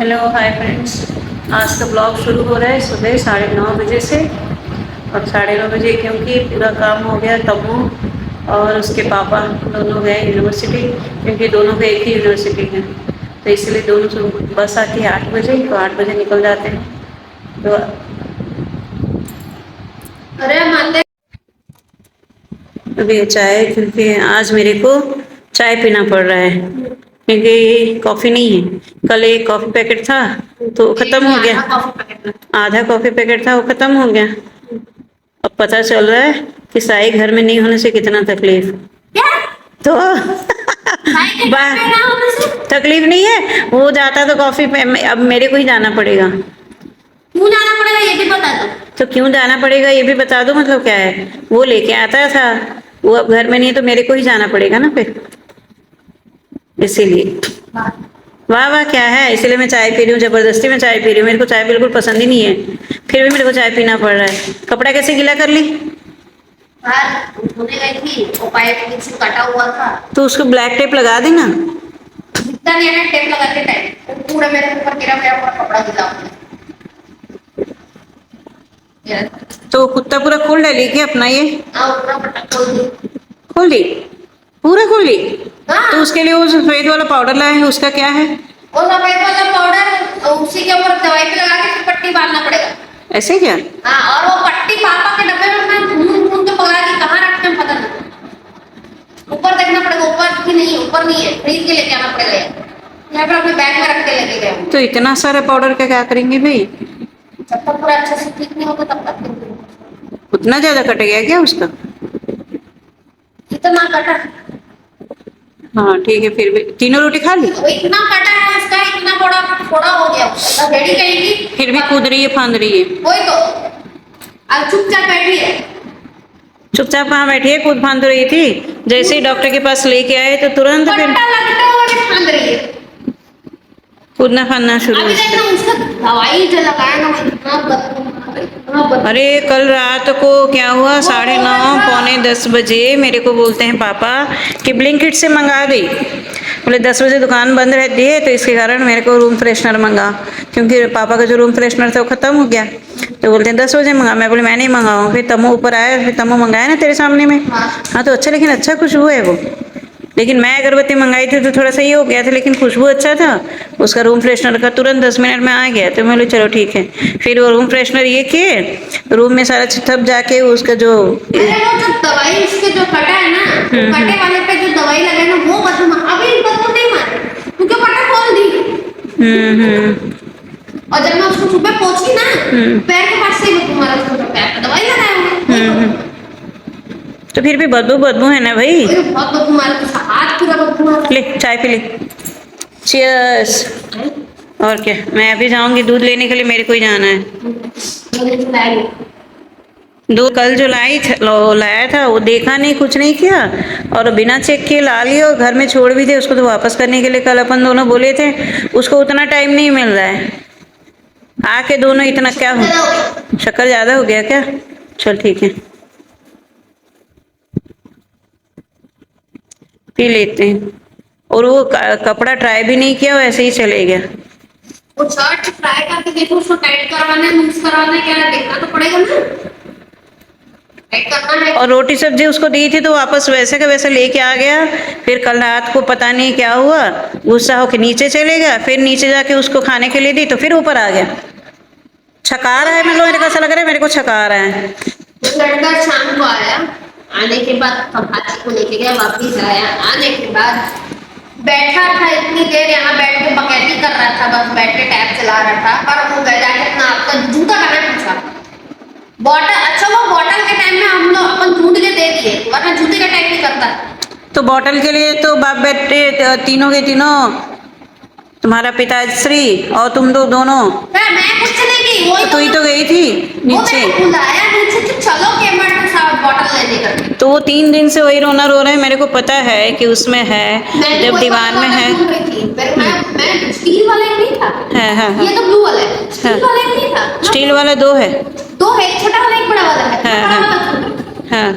Hello hi friends. आज का blog शुरू हो रहा है सुबह 9:30 बजे से। और 9:30 बजे क्योंकि पूरा काम हो गया। तब्बू और उसके पापा दोनों गए यूनिवर्सिटी, क्योंकि दोनों के एक ही यूनिवर्सिटी है, तो इसलिए दोनों से बस आती है 8 बजे, तो 8 बजे निकल जाते हैं। तो अरे मानते अभी चाय, क्योंकि आज मेरे को चाय पीना पड़ रहा है, क्योंकि कॉफ़ी नहीं है। कल एक कॉफ़ी पैकेट था तो वो ख़त्म हो गया। आधा कॉफ़ी पैकेट था, वो ख़त्म हो गया। अब पता चल रहा है कि साई घर में नहीं होने से कितना तकलीफ। तो तकलीफ नहीं है, वो जाता तो कॉफ़ी पे, अब मेरे को ही जाना पड़ेगा। क्यों जाना पड़ेगा ये भी बता दो। तो क्यों जाना पड़ेगा ये भी बता दो, मतलब क्या है। वो लेके आता था, वो अब घर में नहीं है तो मेरे को ही जाना पड़ेगा ना फिर, इसीलिए। वाह वाह क्या है, इसलिए मैं चाय पी रही हूँ, जबरदस्ती में चाय पी रही हूँ। मेरे को चाय बिल्कुल पसंद ही नहीं है, फिर भी मेरे को चाय पीना पड़ रहा है। कपड़ा कैसे गीला कर ली? धोने गई थी, वो पाइप बीच से कटा हुआ था। तो उसको ब्लैक टेप लगा देना। जितना नहीं है टेप लगा के टाइम पूरा मेरे ऊपर गिरा, मेरा पूरा कपड़ा गीला हो गया। तो कुत्ता पूरा खोल डाली क्या अपना ये? पूरा पटक खोल दी। खोल दी? पूरा खोल दी? हाँ। तो उसके लिए वो सफेद वाला पाउडर लाए हैं, उसका क्या है? वो सफेद वाला पाउडर उसी के ऊपर दवाई पे लगा के फिर पट्टी बांधना पड़ेगा। ऐसे क्या? हाँ, और वो पट्टी पापा के डब्बे में मैं ढूंढ ढूंढ के पकड़ा के कहाँ रखते हैं पता नहीं। ऊपर देखना पड़ेगा, ऊपर की नहीं, ऊपर नहीं है, खरीद के लेके आना पड़ेगा। यहाँ पर अपने बैग में रख के लेके गए। तो इतना सारा पाउडर का क्या करेंगे भाई? जब तक पूरा अच्छे से ठीक नहीं होगा तब तक। उतना ज्यादा कट गया क्या उसका? इतना कटा। हाँ ठीक है, फिर भी तीनों रोटी खा ली? वो इतना कटा है उसका, इतना बड़ा फोड़ा हो गया उसका। रेडी कहेगी फिर भी कूद रही है, फांद रही है। वही तो, अब चुपचाप बैठी है। चुपचाप कहाँ बैठी है, कूद फांद रही थी। जैसे ही डॉक्टर के पास लेके आए तो तुरंत फिर पट्टा लगता हुआ भी फांद रही है। कूदना फांदना शुरू अभी हो देखना गया। उसका दवाई जो लगाया ना वो इतना बदबू। अरे कल रात को क्या हुआ, 9:30 पौने 10 बजे मेरे को बोलते हैं पापा कि ब्लिंकिट से मंगा दे। बोले 10 बजे दुकान बंद रहती है, तो इसके कारण मेरे को रूम फ्रेशनर मंगा, क्योंकि पापा का जो रूम फ्रेशनर था वो खत्म हो गया। तो बोलते हैं 10 बजे मंगा। मैं बोले मैं नहीं मंगाऊँ। फिर तमो ऊपर आया, फिर तमो मंगाया ना तेरे सामने में। हाँ तो अच्छा, लेकिन अच्छा खुशबू है वो। लेकिन मैं अगरबत्ती मंगाई थी तो थोड़ा सही हो गया था, लेकिन खुशबू अच्छा था उसका। रूम फ्रेशनर का तुरंत 10 मिनट में आ गया, तो मैं बोली चलो ठीक है। फिर वो रूम फ्रेशनर ये किए, रूम में सारा थप जाके उसका जो अरे वो जो दवाई इसके जो कटा है ना, कटे वाले पे जो दवाई लगे ना वो बदबू अभी बदबू नहीं मारे क्योंकि पट्टा खोल दी। और जब मैं उसको सुबह पहुंची ना, पैर के पास से ही बदबू मारा, उसको पैर पे दवाई लगाया हुआ। तो फिर भी बदबू बदबू है ना भाई। बहुत बदबू मारा, तो हाथ पूरा बदबू मारा। ले चाय पी ले। चीयर्स। और क्या, मैं अभी जाऊंगी दूध लेने के लिए, मेरे को ही जाना है। दूध कल जो लाया था वो देखा नहीं, कुछ नहीं किया, और बिना चेक किए ला लिया और घर में छोड़ भी थे उसको। तो वापस करने के लिए कल अपन दोनों बोले थे, उसको उतना टाइम नहीं मिल रहा है। आके दोनों इतना क्या हो, शक्कर ज्यादा हो गया क्या? चल ठीक है, पी लेते हैं। और वो कपड़ा ट्राई भी नहीं किया, वैसे ही चले गया। वो शर्ट ट्राई करके देखो, उसको टाइट करवाना है, लूज करवाना है, क्या देखना तो पड़ेगा ना। टाइट करना है। और रोटी सब्जी उसको दी थी तो वापस वैसे का वैसे लेके आ गया। फिर कल रात को पता नहीं क्या हुआ, गुस्सा होके नीचे चले गया। फिर नीचे जाके उसको खाने के लिए दी तो फिर ऊपर आ गया। छका रहा है, मतलब मेरे को ऐसा लग रहा है मेरे को छका रहा है। तो लड़का शाम को आया, आने के बाद भाजी को लेके गया, वापिस आया। आने के बाद बैठा था इतनी देर, यहाँ बैठ के बकैती कर रहा था, बस बैठ के टैब चला रहा था। पर वो गया जाके अपना आपका जूता कहाँ पूछा, बॉटल। अच्छा वो बॉटल के टाइम में हम लोग अपन ढूंढ के दे दिए, वरना जूते का टाइम नहीं करता। तो बॉटल के लिए तो बाप बेटे तीनों के तीनों, तुम्हारा पिताश्री और तुम दो दोनों। मैं कुछ नहीं की, वही तो ही तो गई थी नीचे। वो बुलाया नीचे कि चलो केमर्ट में साहब बॉटल लेने का। तो वो 3 दिन से वही रोना रो रहे हैं, मेरे को पता है कि उसमें है, जब दीवार में है। मैं स्टील वाला एक नहीं था। है ये तो ब्लू वाला है। स्टील वाला एक नहीं था। स्टील वाला 2 है। 2 है, एक छोटा वाला एक बड़ा वाला है। हाँ, बड़ा हाँ, वाला हाँ।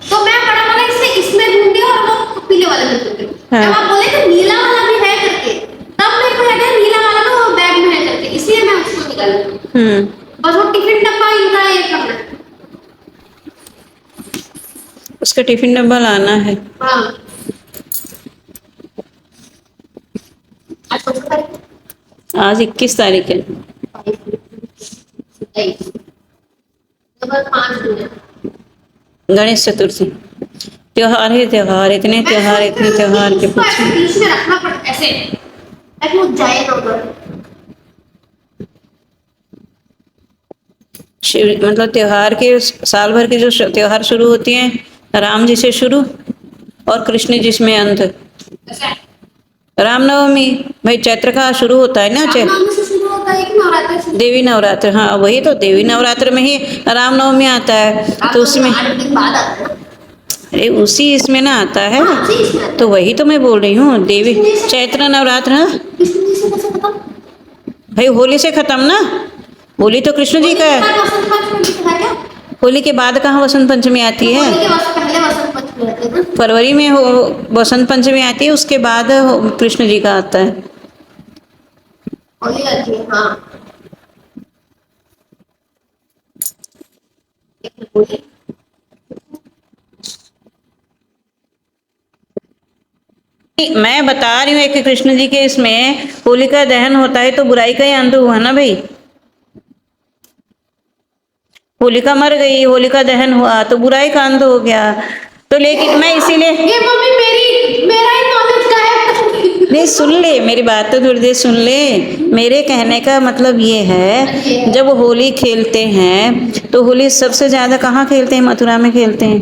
तो मैं बड़ा वाला इसमें ढूंढी और वो पीले वाले में ढूंढी। हाँ। जब आप बोले तो नीला वाला भी है करके, तब मेरे को याद है नीला वाला तो बैग में है बस वो टिफिन डब्बा इनका ये करना है। उसका टिफिन डब्बा लाना है। हाँ आज कौन सा तारीख है? आज 21 तारीख है। 23 तो बस 5 दिन है। गणेश चतुर्थी। त्योहार ही त्योहार, इतने त्योहार इतने त्योहार के इसको ऐसे पीछे। बीच में रखना पड़ता ऐसे ताकि वो जाए ना उधर। मतलब त्योहार के साल भर के जो त्योहार शुरू होती हैं, राम जी से शुरू और कृष्ण जी में अंत। ऐसा रामनवमी भाई चैत्र का शुरू होता है ना, चैत्र रामनवमी से शुरू होता है कि नवरात्र से? देवी नवरात्र। हाँ वही तो, देवी नवरात्र में ही रामनवमी आता है, तो उसमें 8 दिन बाद आता है ना? अरे उसी इसमें ना आता है। हाँ, उसी इसमें आता है। तो वही तो मैं बोल रही हूँ, देवी चैत्र नवरात्र। हाँ कृष्ण जी से कैसे खत्म? भाई होली से खत्म ना, होली तो कृष्ण जी का है। वसंत पंचमी दिखा क्या? होली के बाद कहाँ वसंत पंचमी आती है? होली के पहले वसंत पंचमी आती है ना? फरवरी में हो वसंत पंचमी आती है, उसके बाद कृष्ण जी का आता है। होली आती है हाँ। होली मैं बता रही हूँ कि कृष्ण जी के इसमें होलिका दहन होता है तो बुराई का ही अंत हुआ ना भाई। होलिका मर गई, होलिका दहन हुआ तो बुराई का अंत हो गया। तो लेकिन मैं इसीलिए ये मम्मी मेरा ही नॉलेज का है। नहीं, सुन ले मेरी बात तो थोड़ी देर सुन ले। मेरे कहने का मतलब ये है, जब होली खेलते हैं तो होली सबसे ज्यादा कहाँ खेलते हैं? मथुरा में खेलते हैं।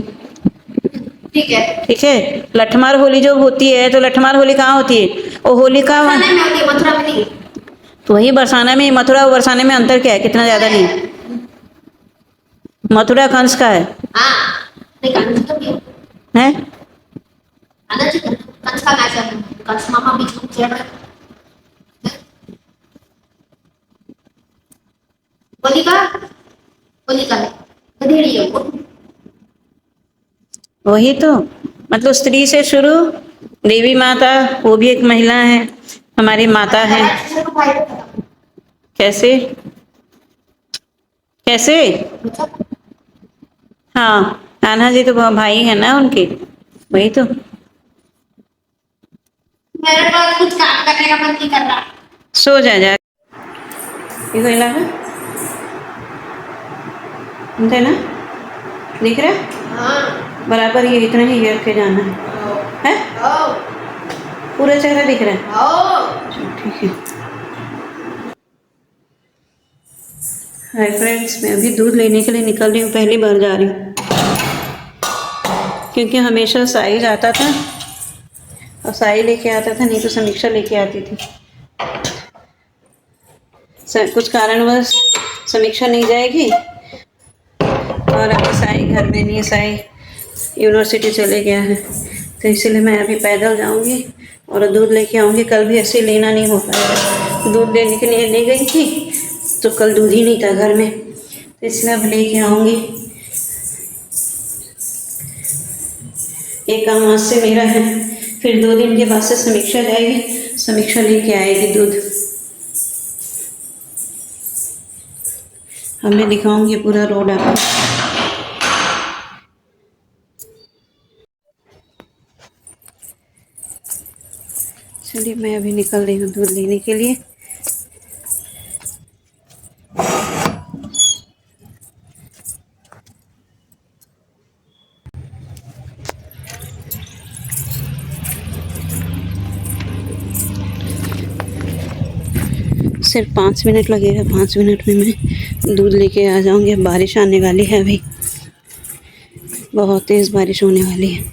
ठीक है। ठीक है, लठमार होली जो होती है तो लठमार होली कहाँ होती है? वो होली का बरसाने में होती है, मथुरा में नहीं। तो वही बरसाना में, मथुरा और बरसाने में अंतर क्या है? कितना ज्यादा नहीं। मथुरा कंस का है। हाँ नहीं कंस तो क्यों? हैं? आना चाहिए कंस का मैच है। कंस मामा बीच में खेल रहे हैं। होलिका है गधेड़ी है वो। वही तो, मतलब स्त्री से शुरू, देवी माता वो भी एक महिला है, हमारी माता है। कैसे कैसे? हाँ कान्हा जी तो भाई है ना उनके, वही तो। मेरे पास कुछ काम करने का मन नहीं कर रहा। सो जा ये कोई लगा है ना, दिख रहा है हाँ बराबर, ये इतना ही गिर के जाना है पूरा चेहरा दिख रहा है। ठीक है। हाय फ्रेंड्स, मैं अभी दूध लेने के लिए निकल रही हूँ, पहली बार जा रही हूँ क्योंकि हमेशा साई जाता था और साई लेके आता था, नहीं तो समीक्षा लेके आती थी। कुछ कारणवश समीक्षा नहीं जाएगी और अभी साई घर में नहीं है, साई यूनिवर्सिटी चले गया है, तो इसीलिए मैं अभी पैदल जाऊंगी और दूध लेके आऊंगी। कल भी ऐसे लेना नहीं हो पाएगा, दूध लेने के लिए ले गई थी तो कल दूध ही नहीं था घर में, तो इसलिए अब लेके आऊंगी। एक काम आज से मेरा है, फिर 2 दिन के बाद से समीक्षा जाएगी, समीक्षा लेके आएगी दूध। अब मैं दिखाऊंगी पूरा रोड आपको। चलिए मैं अभी निकल रही हूँ दूध लेने के लिए। सिर्फ 5 मिनट लगेगा, 5 मिनट में मैं दूध लेके आ जाऊंगी। अब बारिश आने वाली है, अभी बहुत तेज़ बारिश होने वाली है।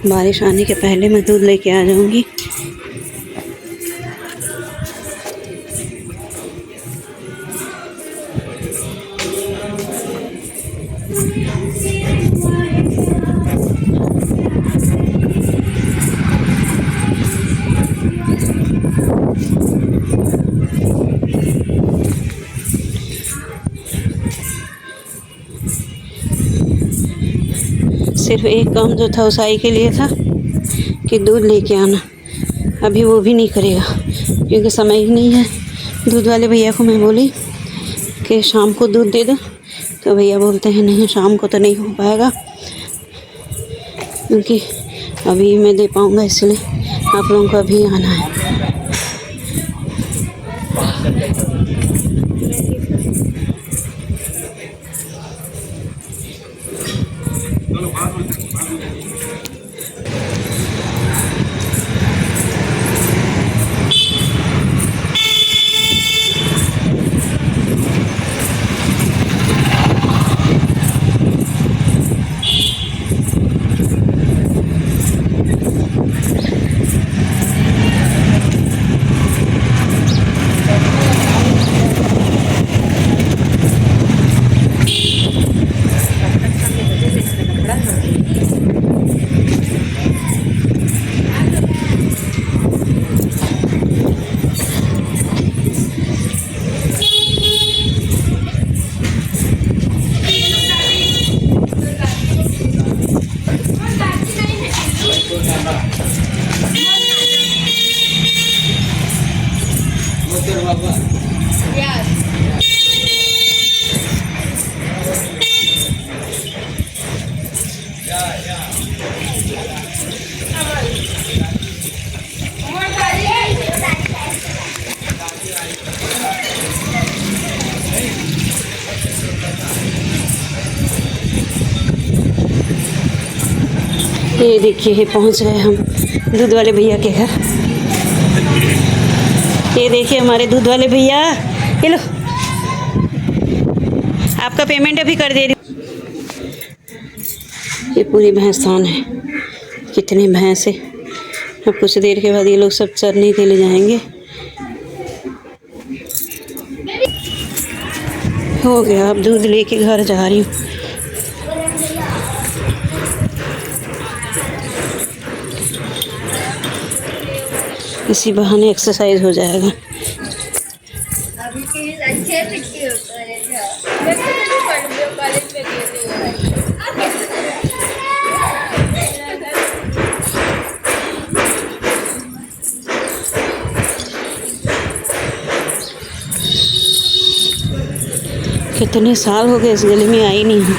बारिश आने के पहले मैं दूध लेके आ जाऊंगी। सिर्फ एक काम जो था उसाई के लिए था कि दूध लेके आना। अभी वो भी नहीं करेगा क्योंकि समय ही नहीं है। दूध वाले भैया को मैं बोली कि शाम को दूध दे दो, तो भैया बोलते हैं नहीं शाम को तो नहीं हो पाएगा, क्योंकि अभी मैं दे पाऊँगा, इसलिए आप लोगों को अभी आना है। ये देखिए पहुंच गए हम दूध वाले भैया के घर। ये देखिए हमारे दूध वाले भैया, ये लो आपका पेमेंट अभी कर दे रही। ये पूरी भैंसान है, कितनी भैंस है। अब कुछ देर के बाद ये लोग सब चरने के लिए जाएंगे। हो गया, अब दूध लेके घर जा रही हूँ। इसी बहाने एक्सरसाइज हो जाएगा। अभी के अच्छे पिट्टी होता है मैं तो पढ़ रही हूं कॉलेज में दे रही कितने साल हो गए इस गली में आई नहीं हूँ,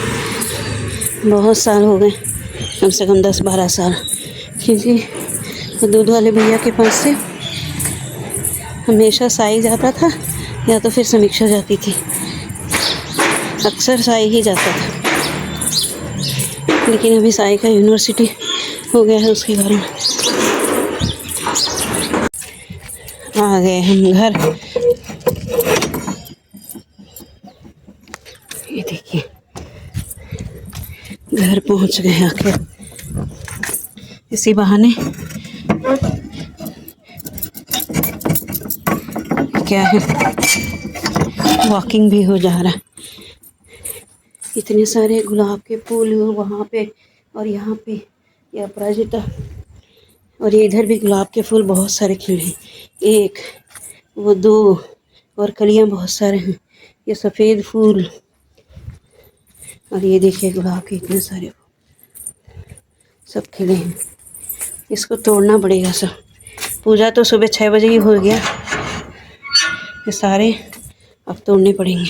बहुत साल हो गए, कम से कम 10-12 साल, क्योंकि दूध वाले भैया के पास से हमेशा साई जाता था या तो फिर समीक्षा जाती थी। अक्सर साई ही जाता था, लेकिन अभी साई का यूनिवर्सिटी हो गया है उसके घर में। आ गए हम घर। ये देखिए घर पहुंच गए आखिर। इसी बहाने क्या है, वॉकिंग भी हो जा रहा है। इतने सारे गुलाब के फूल वहाँ पे और यहाँ पे, ये अपराजिता, और ये इधर भी गुलाब के फूल बहुत सारे खिले, एक वो दो, और कलियाँ बहुत सारे हैं। ये सफ़ेद फूल, और ये देखिए गुलाब के इतने सारे सब खिले हैं। इसको तोड़ना पड़ेगा सब। पूजा तो सुबह 6 बजे ही हो गया, ये सारे अब तोड़ने पड़ेंगे।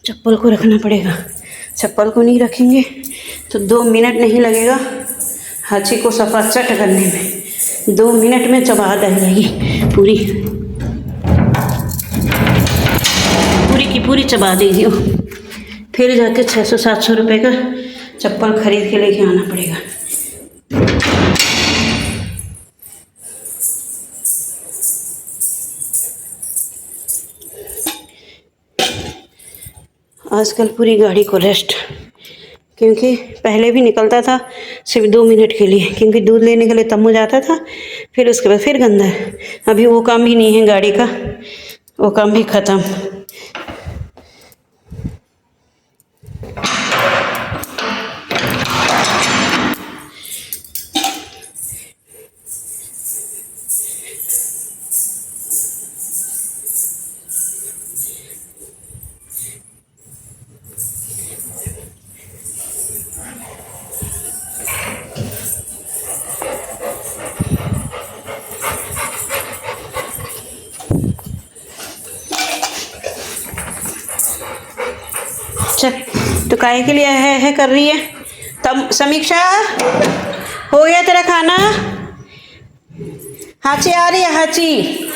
चप्पल को रखना पड़ेगा, चप्पल को नहीं रखेंगे तो 2 मिनट नहीं लगेगा हाथी को सफा चट करने में। 2 मिनट में चबा देगी पूरी की पूरी चबा देगी वो। फिर जाके 600-700 रुपये का चप्पल खरीद के लेके आना पड़ेगा। आजकल पूरी गाड़ी को रेस्ट, क्योंकि पहले भी निकलता था सिर्फ 2 मिनट के लिए, क्योंकि दूध लेने के लिए तम्मू जाता था, फिर उसके बाद फिर गंदा है। अभी वो काम भी नहीं है गाड़ी का, वो काम भी ख़त्म। चल तो काहे के लिए है कर रही है। तब समीक्षा हो गया तेरा खाना। हाची आ रही है हाची।